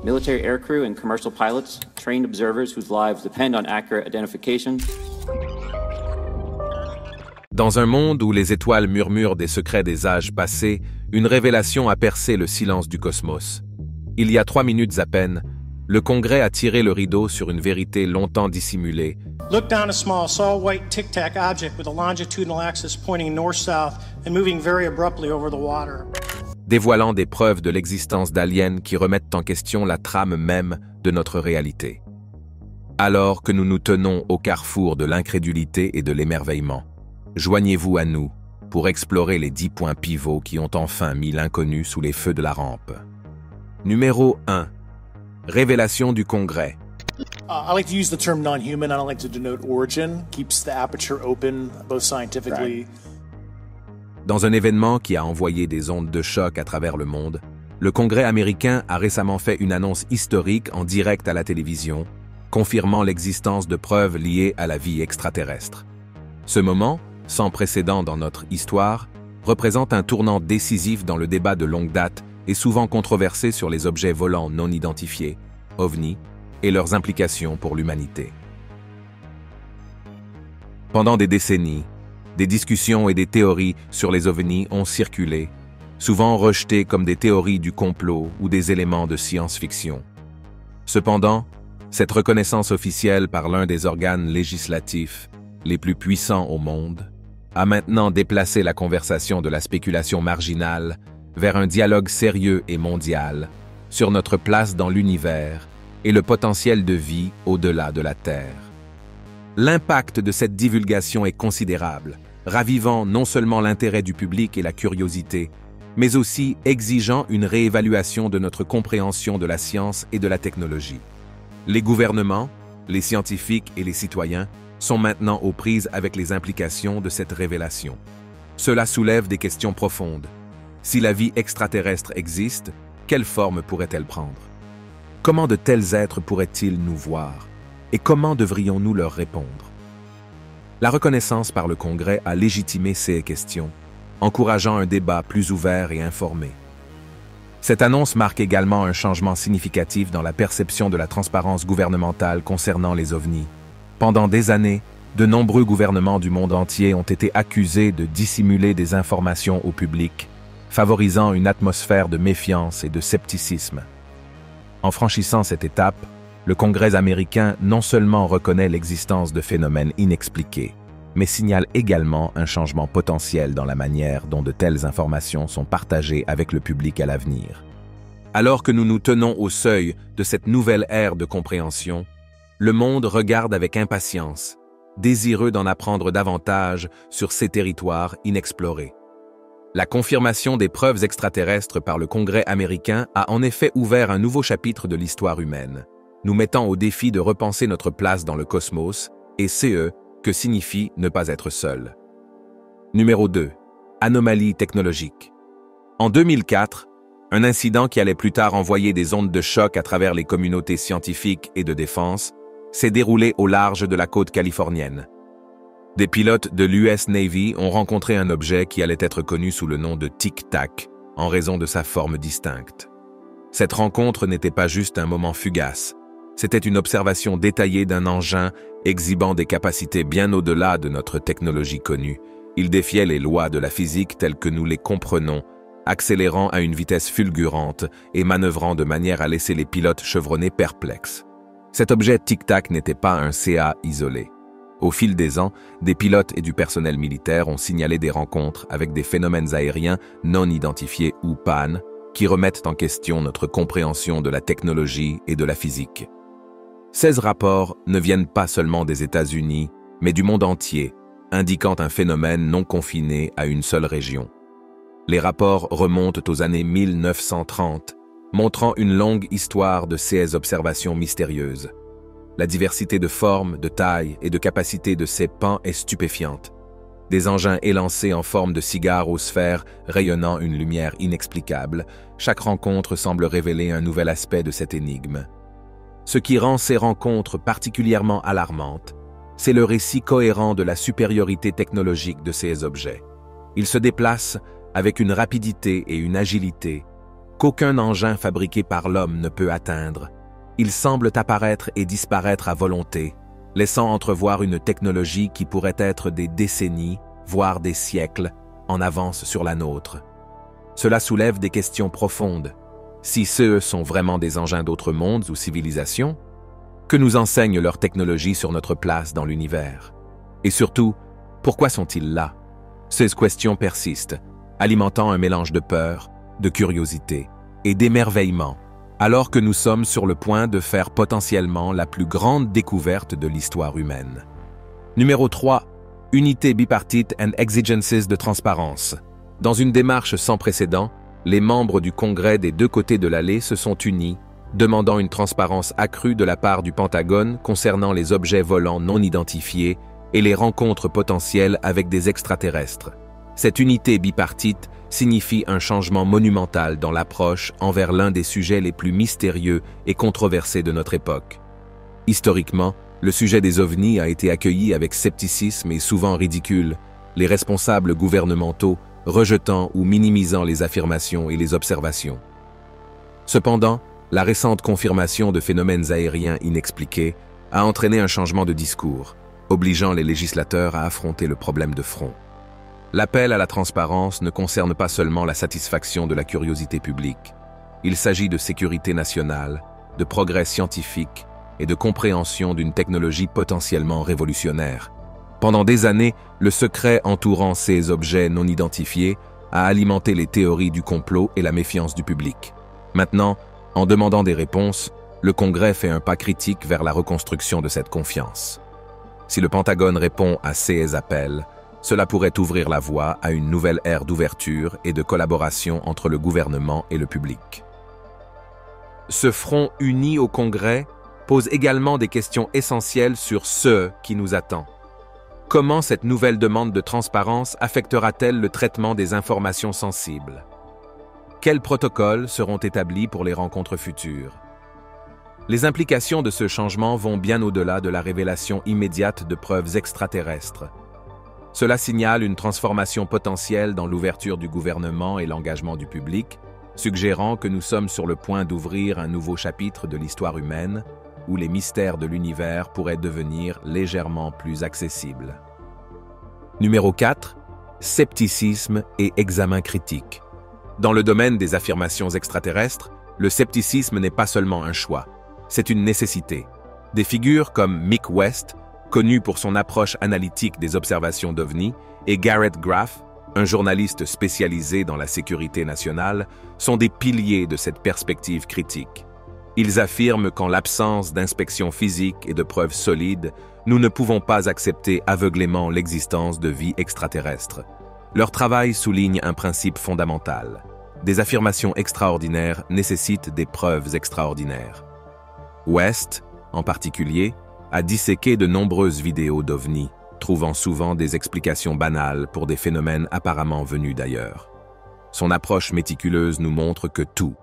military aircrew and commercial pilots, trained observers whose lives depend on accurate identification. Dans un monde où les étoiles murmurent des secrets des âges passés, une révélation a percé le silence du cosmos. Il y a 3 minutes à peine, le Congrès a tiré le rideau sur une vérité longtemps dissimulée. Look down a small, white tic-tac object with a longitudinal axis pointing north-south and moving very abruptly over the water. Dévoilant des preuves de l'existence d'aliens qui remettent en question la trame même de notre réalité. Alors que nous nous tenons au carrefour de l'incrédulité et de l'émerveillement, joignez-vous à nous pour explorer les 10 points pivots qui ont enfin mis l'inconnu sous les feux de la rampe. Numéro 1. Révélation du Congrès. I like to use the term non-human. I don't like to denote origin. Keeps the aperture open, both scientifically. Dans un événement qui a envoyé des ondes de choc à travers le monde, le Congrès américain a récemment fait une annonce historique en direct à la télévision, confirmant l'existence de preuves liées à la vie extraterrestre. Ce moment, sans précédent dans notre histoire, représente un tournant décisif dans le débat de longue date et souvent controversé sur les objets volants non identifiés, OVNI, et leurs implications pour l'humanité. Pendant des décennies, des discussions et des théories sur les OVNI ont circulé, souvent rejetées comme des théories du complot ou des éléments de science-fiction. Cependant, cette reconnaissance officielle par l'un des organes législatifs les plus puissants au monde a maintenant déplacé la conversation de la spéculation marginale vers un dialogue sérieux et mondial sur notre place dans l'univers et le potentiel de vie au-delà de la Terre. L'impact de cette divulgation est considérable, ravivant non seulement l'intérêt du public et la curiosité, mais aussi exigeant une réévaluation de notre compréhension de la science et de la technologie. Les gouvernements, les scientifiques et les citoyens sont maintenant aux prises avec les implications de cette révélation. Cela soulève des questions profondes. Si la vie extraterrestre existe, quelle forme pourrait-elle prendre? Comment de tels êtres pourraient-ils nous voir? Et comment devrions-nous leur répondre? La reconnaissance par le Congrès a légitimé ces questions, encourageant un débat plus ouvert et informé. Cette annonce marque également un changement significatif dans la perception de la transparence gouvernementale concernant les OVNI. Pendant des années, de nombreux gouvernements du monde entier ont été accusés de dissimuler des informations au public, favorisant une atmosphère de méfiance et de scepticisme. En franchissant cette étape, le Congrès américain non seulement reconnaît l'existence de phénomènes inexpliqués, mais signale également un changement potentiel dans la manière dont de telles informations sont partagées avec le public à l'avenir. Alors que nous nous tenons au seuil de cette nouvelle ère de compréhension, le monde regarde avec impatience, désireux d'en apprendre davantage sur ces territoires inexplorés. La confirmation des preuves extraterrestres par le Congrès américain a en effet ouvert un nouveau chapitre de l'histoire humaine, nous mettant au défi de repenser notre place dans le cosmos et que signifie ne pas être seul. Numéro 2. Anomalie technologique. En 2004, un incident qui allait plus tard envoyer des ondes de choc à travers les communautés scientifiques et de défense s'est déroulé au large de la côte californienne. Des pilotes de l'US Navy ont rencontré un objet qui allait être connu sous le nom de Tic Tac, en raison de sa forme distincte. Cette rencontre n'était pas juste un moment fugace, c'était une observation détaillée d'un engin exhibant des capacités bien au-delà de notre technologie connue. Il défiait les lois de la physique telles que nous les comprenons, accélérant à une vitesse fulgurante et manœuvrant de manière à laisser les pilotes chevronnés perplexes. Cet objet Tic Tac n'était pas un CA isolé. Au fil des ans, des pilotes et du personnel militaire ont signalé des rencontres avec des phénomènes aériens non identifiés ou pannes qui remettent en question notre compréhension de la technologie et de la physique. 16 rapports ne viennent pas seulement des États-Unis, mais du monde entier, indiquant un phénomène non confiné à une seule région. Les rapports remontent aux années 1930, montrant une longue histoire de ces observations mystérieuses. La diversité de formes, de tailles et de capacités de ces pans est stupéfiante. Des engins élancés en forme de cigares aux sphères rayonnant une lumière inexplicable, chaque rencontre semble révéler un nouvel aspect de cette énigme. Ce qui rend ces rencontres particulièrement alarmantes, c'est le récit cohérent de la supériorité technologique de ces objets. Ils se déplacent avec une rapidité et une agilité, qu'aucun engin fabriqué par l'homme ne peut atteindre. Ils semblent apparaître et disparaître à volonté, laissant entrevoir une technologie qui pourrait être des décennies, voire des siècles, en avance sur la nôtre. Cela soulève des questions profondes. Si ceux sont vraiment des engins d'autres mondes ou civilisations, que nous enseigne leur technologie sur notre place dans l'univers? Et surtout, pourquoi sont-ils là? Ces questions persistent, alimentant un mélange de peur, de curiosité et d'émerveillement, alors que nous sommes sur le point de faire potentiellement la plus grande découverte de l'histoire humaine. Numéro 3. Unité bipartite and exigences de transparence. Dans une démarche sans précédent, les membres du Congrès des deux côtés de l'allée se sont unis, demandant une transparence accrue de la part du Pentagone concernant les objets volants non identifiés et les rencontres potentielles avec des extraterrestres. Cette unité bipartite signifie un changement monumental dans l'approche envers l'un des sujets les plus mystérieux et controversés de notre époque. Historiquement, le sujet des ovnis a été accueilli avec scepticisme et souvent ridicule, les responsables gouvernementaux rejetant ou minimisant les affirmations et les observations. Cependant, la récente confirmation de phénomènes aériens inexpliqués a entraîné un changement de discours, obligeant les législateurs à affronter le problème de front. L'appel à la transparence ne concerne pas seulement la satisfaction de la curiosité publique. Il s'agit de sécurité nationale, de progrès scientifique et de compréhension d'une technologie potentiellement révolutionnaire. Pendant des années, le secret entourant ces objets non identifiés a alimenté les théories du complot et la méfiance du public. Maintenant, en demandant des réponses, le Congrès fait un pas critique vers la reconstruction de cette confiance. Si le Pentagone répond à ces appels, cela pourrait ouvrir la voie à une nouvelle ère d'ouverture et de collaboration entre le gouvernement et le public. Ce front uni au Congrès pose également des questions essentielles sur ce qui nous attend. Comment cette nouvelle demande de transparence affectera-t-elle le traitement des informations sensibles? Quels protocoles seront établis pour les rencontres futures? Les implications de ce changement vont bien au-delà de la révélation immédiate de preuves extraterrestres. Cela signale une transformation potentielle dans l'ouverture du gouvernement et l'engagement du public, suggérant que nous sommes sur le point d'ouvrir un nouveau chapitre de l'histoire humaine, où les mystères de l'univers pourraient devenir légèrement plus accessibles. Numéro 4. Scepticisme et examen critique. Dans le domaine des affirmations extraterrestres, le scepticisme n'est pas seulement un choix, c'est une nécessité. Des figures comme Mick West, connu pour son approche analytique des observations d'OVNI, et Garrett Graff, un journaliste spécialisé dans la sécurité nationale, sont des piliers de cette perspective critique. Ils affirment qu'en l'absence d'inspection physique et de preuves solides, nous ne pouvons pas accepter aveuglément l'existence de vie extraterrestre. Leur travail souligne un principe fondamental. Des affirmations extraordinaires nécessitent des preuves extraordinaires. West, en particulier, a disséqué de nombreuses vidéos d'OVNI, trouvant souvent des explications banales pour des phénomènes apparemment venus d'ailleurs. Son approche méticuleuse nous montre que tout,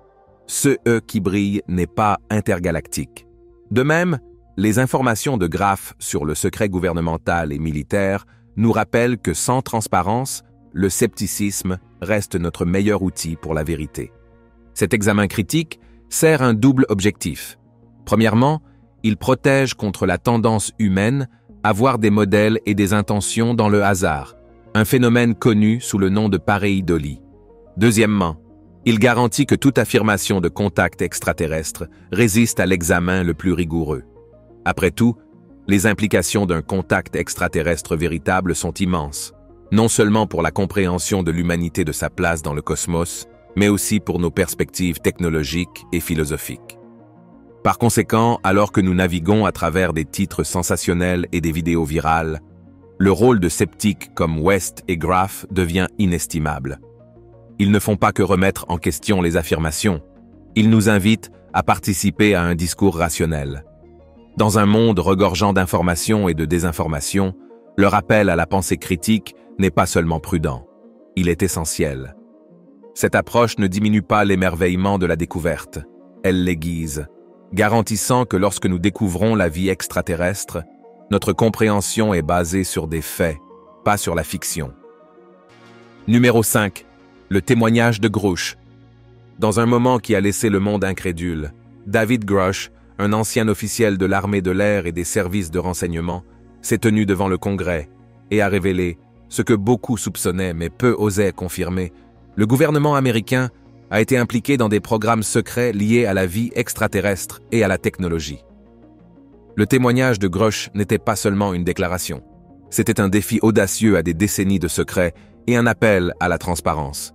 ce E qui brille, n'est pas intergalactique. De même, les informations de Graff sur le secret gouvernemental et militaire nous rappellent que sans transparence, le scepticisme reste notre meilleur outil pour la vérité. Cet examen critique sert un double objectif. Premièrement, il protège contre la tendance humaine à voir des modèles et des intentions dans le hasard, un phénomène connu sous le nom de pareidolie. Deuxièmement, il garantit que toute affirmation de contact extraterrestre résiste à l'examen le plus rigoureux. Après tout, les implications d'un contact extraterrestre véritable sont immenses, non seulement pour la compréhension de l'humanité de sa place dans le cosmos, mais aussi pour nos perspectives technologiques et philosophiques. Par conséquent, alors que nous naviguons à travers des titres sensationnels et des vidéos virales, le rôle de sceptiques comme West et Graff devient inestimable. Ils ne font pas que remettre en question les affirmations, ils nous invitent à participer à un discours rationnel. Dans un monde regorgeant d'informations et de désinformations, leur appel à la pensée critique n'est pas seulement prudent, il est essentiel. Cette approche ne diminue pas l'émerveillement de la découverte, elle l'aiguise, garantissant que lorsque nous découvrons la vie extraterrestre, notre compréhension est basée sur des faits, pas sur la fiction. Numéro 5. Le témoignage de Grusch. Dans un moment qui a laissé le monde incrédule, David Grush, un ancien officiel de l'armée de l'air et des services de renseignement, s'est tenu devant le Congrès et a révélé ce que beaucoup soupçonnaient mais peu osaient confirmer. Le gouvernement américain a été impliqué dans des programmes secrets liés à la vie extraterrestre et à la technologie. Le témoignage de Grush n'était pas seulement une déclaration. C'était un défi audacieux à des décennies de secrets et un appel à la transparence.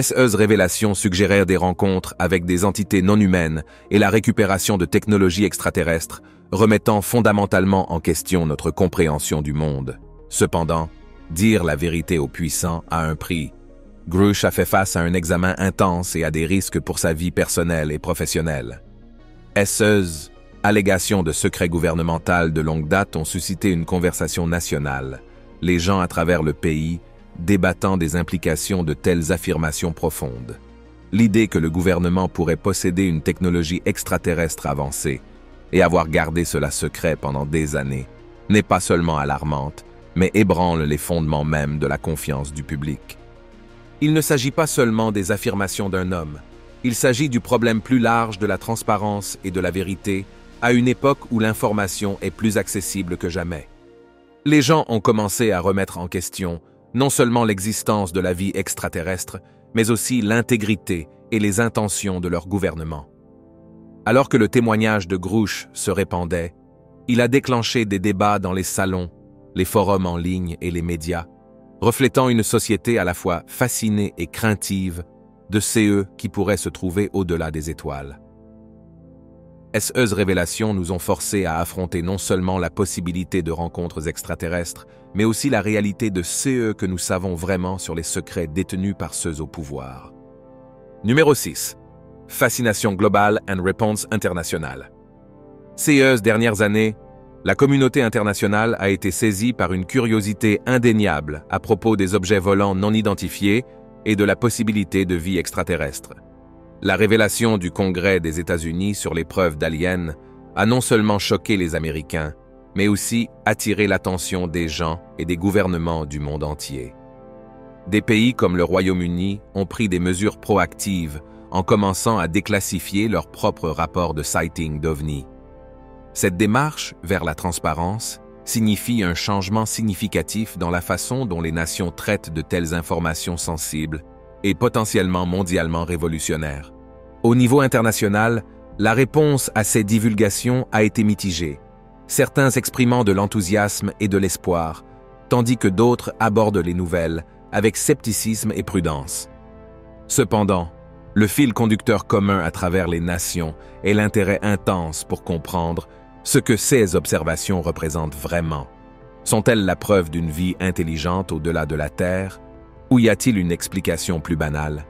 Ces révélations suggérèrent des rencontres avec des entités non humaines et la récupération de technologies extraterrestres, remettant fondamentalement en question notre compréhension du monde. Cependant, dire la vérité aux puissants a un prix. Grush a fait face à un examen intense et à des risques pour sa vie personnelle et professionnelle. Ces allégations de secret gouvernemental de longue date ont suscité une conversation nationale, les gens à travers le pays débattant des implications de telles affirmations profondes. L'idée que le gouvernement pourrait posséder une technologie extraterrestre avancée et avoir gardé cela secret pendant des années n'est pas seulement alarmante, mais ébranle les fondements même de la confiance du public. Il ne s'agit pas seulement des affirmations d'un homme, il s'agit du problème plus large de la transparence et de la vérité à une époque où l'information est plus accessible que jamais. Les gens ont commencé à remettre en question non seulement l'existence de la vie extraterrestre, mais aussi l'intégrité et les intentions de leur gouvernement. Alors que le témoignage de Grush se répandait, il a déclenché des débats dans les salons, les forums en ligne et les médias, reflétant une société à la fois fascinée et craintive de ces qui pourraient se trouver au-delà des étoiles. Ces révélations nous ont forcés à affronter non seulement la possibilité de rencontres extraterrestres, mais aussi la réalité de ce que nous savons vraiment sur les secrets détenus par ceux au pouvoir. Numéro 6. Fascination globale and réponse internationale. Ces dernières années, la communauté internationale a été saisie par une curiosité indéniable à propos des objets volants non identifiés et de la possibilité de vie extraterrestre. La révélation du Congrès des États-Unis sur les preuves d'aliens a non seulement choqué les Américains, mais aussi attiré l'attention des gens et des gouvernements du monde entier. Des pays comme le Royaume-Uni ont pris des mesures proactives en commençant à déclassifier leurs propres rapports de sighting d'OVNI. Cette démarche vers la transparence signifie un changement significatif dans la façon dont les nations traitent de telles informations sensibles et potentiellement mondialement révolutionnaires. Au niveau international, la réponse à ces divulgations a été mitigée, certains exprimant de l'enthousiasme et de l'espoir, tandis que d'autres abordent les nouvelles avec scepticisme et prudence. Cependant, le fil conducteur commun à travers les nations est l'intérêt intense pour comprendre ce que ces observations représentent vraiment. Sont-elles la preuve d'une vie intelligente au-delà de la Terre, ou y a-t-il une explication plus banale?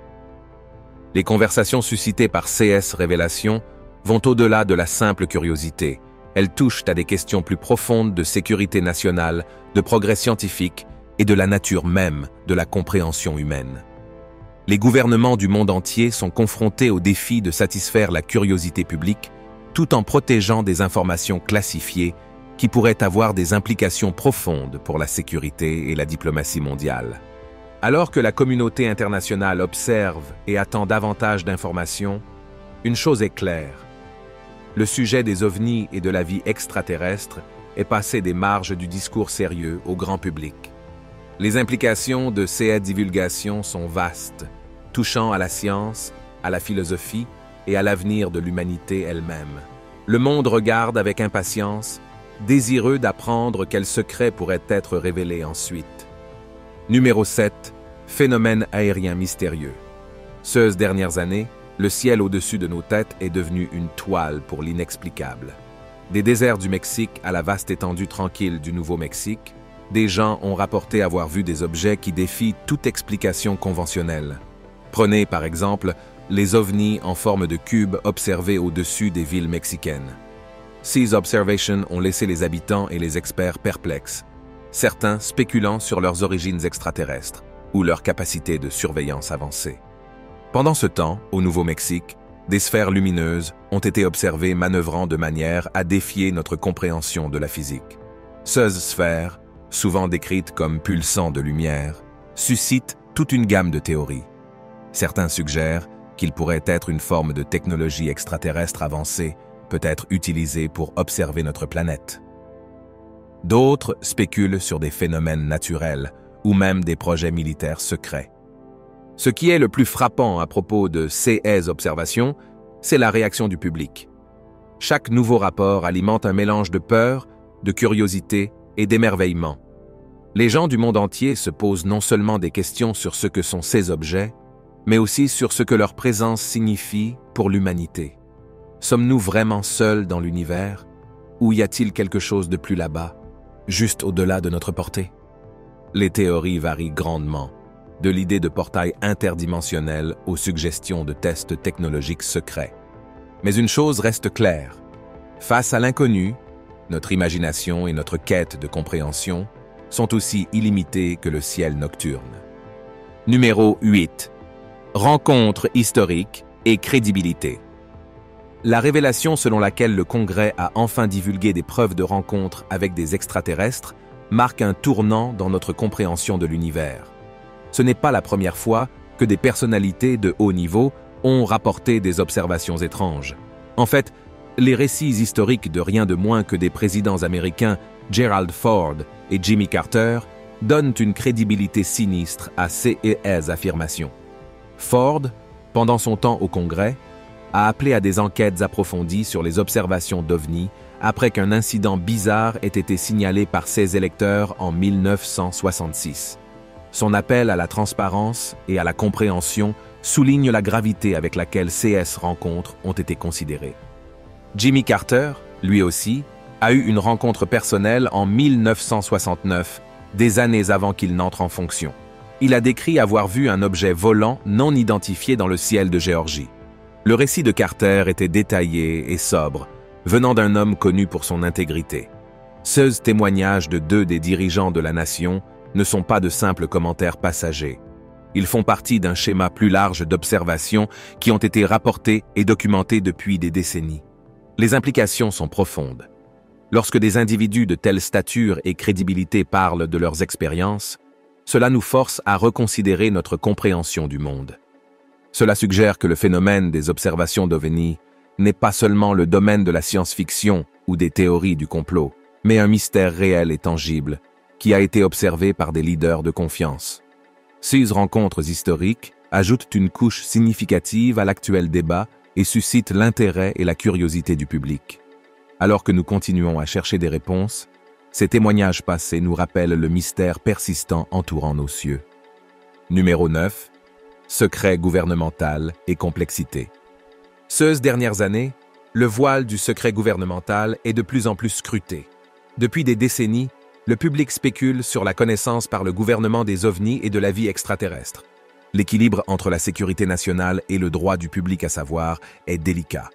Les conversations suscitées par ces révélations vont au-delà de la simple curiosité. Elles touchent à des questions plus profondes de sécurité nationale, de progrès scientifique et de la nature même de la compréhension humaine. Les gouvernements du monde entier sont confrontés au défi de satisfaire la curiosité publique tout en protégeant des informations classifiées qui pourraient avoir des implications profondes pour la sécurité et la diplomatie mondiale. Alors que la communauté internationale observe et attend davantage d'informations, une chose est claire. Le sujet des ovnis et de la vie extraterrestre est passé des marges du discours sérieux au grand public. Les implications de ces divulgations sont vastes, touchant à la science, à la philosophie et à l'avenir de l'humanité elle-même. Le monde regarde avec impatience, désireux d'apprendre quels secrets pourraient être révélés ensuite. Numéro 7. Phénomène aérien mystérieux. Ces dernières années, le ciel au-dessus de nos têtes est devenu une toile pour l'inexplicable. Des déserts du Mexique à la vaste étendue tranquille du Nouveau-Mexique, des gens ont rapporté avoir vu des objets qui défient toute explication conventionnelle. Prenez par exemple les ovnis en forme de cubes observés au-dessus des villes mexicaines. Ces observations ont laissé les habitants et les experts perplexes, certains spéculant sur leurs origines extraterrestres ou leur capacité de surveillance avancée. Pendant ce temps, au Nouveau-Mexique, des sphères lumineuses ont été observées manœuvrant de manière à défier notre compréhension de la physique. Ces sphères, souvent décrites comme pulsants de lumière, suscitent toute une gamme de théories. Certains suggèrent qu'il pourrait être une forme de technologie extraterrestre avancée, peut-être utilisée pour observer notre planète. D'autres spéculent sur des phénomènes naturels ou même des projets militaires secrets. Ce qui est le plus frappant à propos de ces observations, c'est la réaction du public. Chaque nouveau rapport alimente un mélange de peur, de curiosité et d'émerveillement. Les gens du monde entier se posent non seulement des questions sur ce que sont ces objets, mais aussi sur ce que leur présence signifie pour l'humanité. Sommes-nous vraiment seuls dans l'univers, ou y a-t-il quelque chose de plus là-bas, juste au-delà de notre portée? Les théories varient grandement, de l'idée de portails interdimensionnels aux suggestions de tests technologiques secrets. Mais une chose reste claire. Face à l'inconnu, notre imagination et notre quête de compréhension sont aussi illimitées que le ciel nocturne. Numéro 8. Rencontre historique et crédibilité. La révélation selon laquelle le Congrès a enfin divulgué des preuves de rencontres avec des extraterrestres marque un tournant dans notre compréhension de l'univers. Ce n'est pas la première fois que des personnalités de haut niveau ont rapporté des observations étranges. En fait, les récits historiques de rien de moins que des présidents américains Gerald Ford et Jimmy Carter donnent une crédibilité sinistre à ces affirmations. Ford, pendant son temps au Congrès, a appelé à des enquêtes approfondies sur les observations d'OVNI après qu'un incident bizarre ait été signalé par ses électeurs en 1966. Son appel à la transparence et à la compréhension souligne la gravité avec laquelle ces rencontres ont été considérées. Jimmy Carter, lui aussi, a eu une rencontre personnelle en 1969, des années avant qu'il n'entre en fonction. Il a décrit avoir vu un objet volant non identifié dans le ciel de Géorgie. Le récit de Carter était détaillé et sobre, venant d'un homme connu pour son intégrité. Ces témoignages de deux des dirigeants de la nation ne sont pas de simples commentaires passagers. Ils font partie d'un schéma plus large d'observations qui ont été rapportées et documentées depuis des décennies. Les implications sont profondes. Lorsque des individus de telle stature et crédibilité parlent de leurs expériences, cela nous force à reconsidérer notre compréhension du monde. Cela suggère que le phénomène des observations d'OVNI n'est pas seulement le domaine de la science-fiction ou des théories du complot, mais un mystère réel et tangible qui a été observé par des leaders de confiance. Ces rencontres historiques ajoutent une couche significative à l'actuel débat et suscitent l'intérêt et la curiosité du public. Alors que nous continuons à chercher des réponses, ces témoignages passés nous rappellent le mystère persistant entourant nos cieux. Numéro 9. Secret gouvernemental et complexité. Ces dernières années, le voile du secret gouvernemental est de plus en plus scruté. Depuis des décennies, le public spécule sur la connaissance par le gouvernement des ovnis et de la vie extraterrestre. L'équilibre entre la sécurité nationale et le droit du public à savoir est délicat.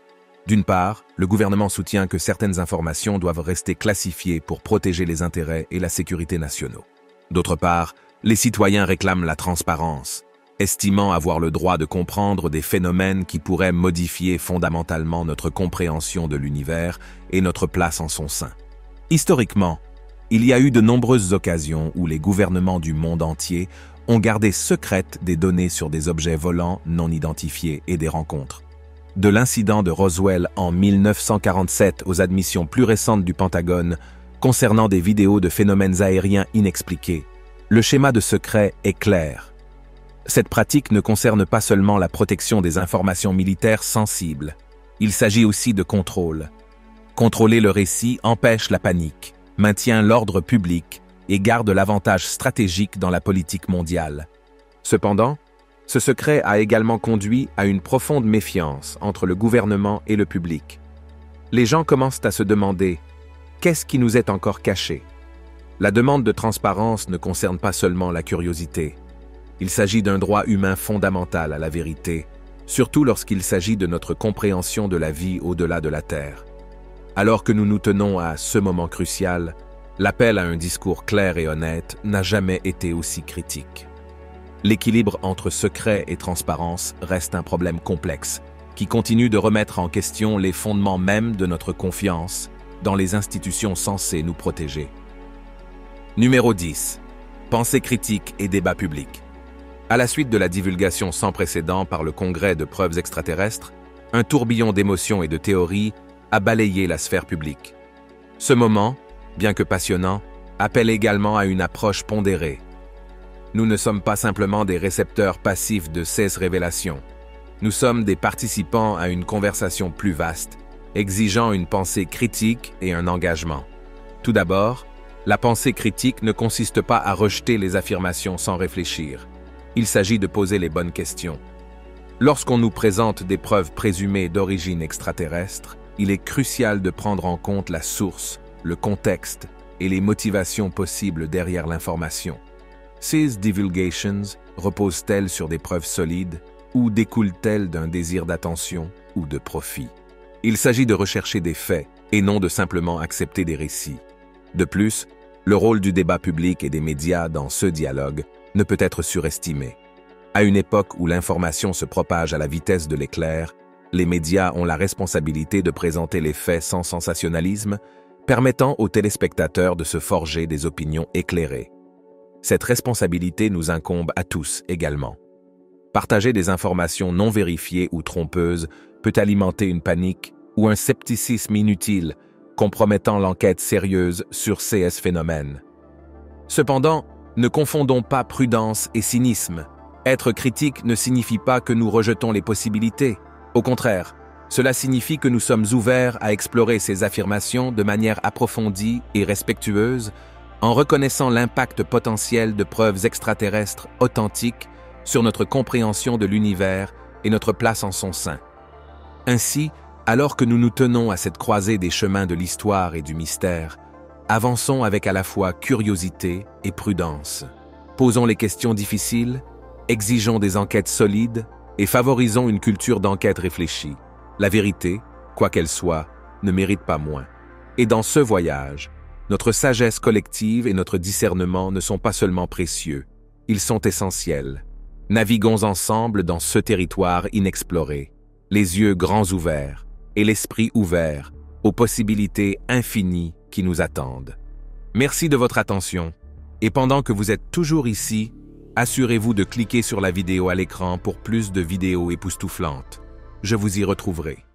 D'une part, le gouvernement soutient que certaines informations doivent rester classifiées pour protéger les intérêts et la sécurité nationaux. D'autre part, les citoyens réclament la transparence, estimant avoir le droit de comprendre des phénomènes qui pourraient modifier fondamentalement notre compréhension de l'univers et notre place en son sein. Historiquement, il y a eu de nombreuses occasions où les gouvernements du monde entier ont gardé secrètes des données sur des objets volants non identifiés et des rencontres. De l'incident de Roswell en 1947 aux admissions plus récentes du Pentagone concernant des vidéos de phénomènes aériens inexpliqués, le schéma de secret est clair. Cette pratique ne concerne pas seulement la protection des informations militaires sensibles. Il s'agit aussi de contrôle. Contrôler le récit empêche la panique, maintient l'ordre public et garde l'avantage stratégique dans la politique mondiale. Cependant, ce secret a également conduit à une profonde méfiance entre le gouvernement et le public. Les gens commencent à se demander « qu'est-ce qui nous est encore caché ?» La demande de transparence ne concerne pas seulement la curiosité. Il s'agit d'un droit humain fondamental à la vérité, surtout lorsqu'il s'agit de notre compréhension de la vie au-delà de la Terre. Alors que nous nous tenons à ce moment crucial, l'appel à un discours clair et honnête n'a jamais été aussi critique. L'équilibre entre secret et transparence reste un problème complexe, qui continue de remettre en question les fondements mêmes de notre confiance dans les institutions censées nous protéger. Numéro 10. Pensée critique et débat public. À la suite de la divulgation sans précédent par le Congrès de preuves extraterrestres, un tourbillon d'émotions et de théories a balayé la sphère publique. Ce moment, bien que passionnant, appelle également à une approche pondérée. Nous ne sommes pas simplement des récepteurs passifs de ces révélations. Nous sommes des participants à une conversation plus vaste, exigeant une pensée critique et un engagement. Tout d'abord, la pensée critique ne consiste pas à rejeter les affirmations sans réfléchir. Il s'agit de poser les bonnes questions. Lorsqu'on nous présente des preuves présumées d'origine extraterrestre, il est crucial de prendre en compte la source, le contexte et les motivations possibles derrière l'information. Ces divulgations reposent-elles sur des preuves solides ou découlent-elles d'un désir d'attention ou de profit? Il s'agit de rechercher des faits et non de simplement accepter des récits. De plus, le rôle du débat public et des médias dans ce dialogue ne peut être surestimé. À une époque où l'information se propage à la vitesse de l'éclair, les médias ont la responsabilité de présenter les faits sans sensationnalisme, permettant aux téléspectateurs de se forger des opinions éclairées. Cette responsabilité nous incombe à tous également. Partager des informations non vérifiées ou trompeuses peut alimenter une panique ou un scepticisme inutile, compromettant l'enquête sérieuse sur ces phénomènes. Cependant, ne confondons pas prudence et cynisme. Être critique ne signifie pas que nous rejetons les possibilités. Au contraire, cela signifie que nous sommes ouverts à explorer ces affirmations de manière approfondie et respectueuse, en reconnaissant l'impact potentiel de preuves extraterrestres authentiques sur notre compréhension de l'univers et notre place en son sein. Ainsi, alors que nous nous tenons à cette croisée des chemins de l'histoire et du mystère, avançons avec à la fois curiosité et prudence. Posons les questions difficiles, exigeons des enquêtes solides et favorisons une culture d'enquête réfléchie. La vérité, quoi qu'elle soit, ne mérite pas moins. Et dans ce voyage, notre sagesse collective et notre discernement ne sont pas seulement précieux, ils sont essentiels. Naviguons ensemble dans ce territoire inexploré, les yeux grands ouverts et l'esprit ouvert aux possibilités infinies qui nous attendent. Merci de votre attention, et pendant que vous êtes toujours ici, assurez-vous de cliquer sur la vidéo à l'écran pour plus de vidéos époustouflantes. Je vous y retrouverai.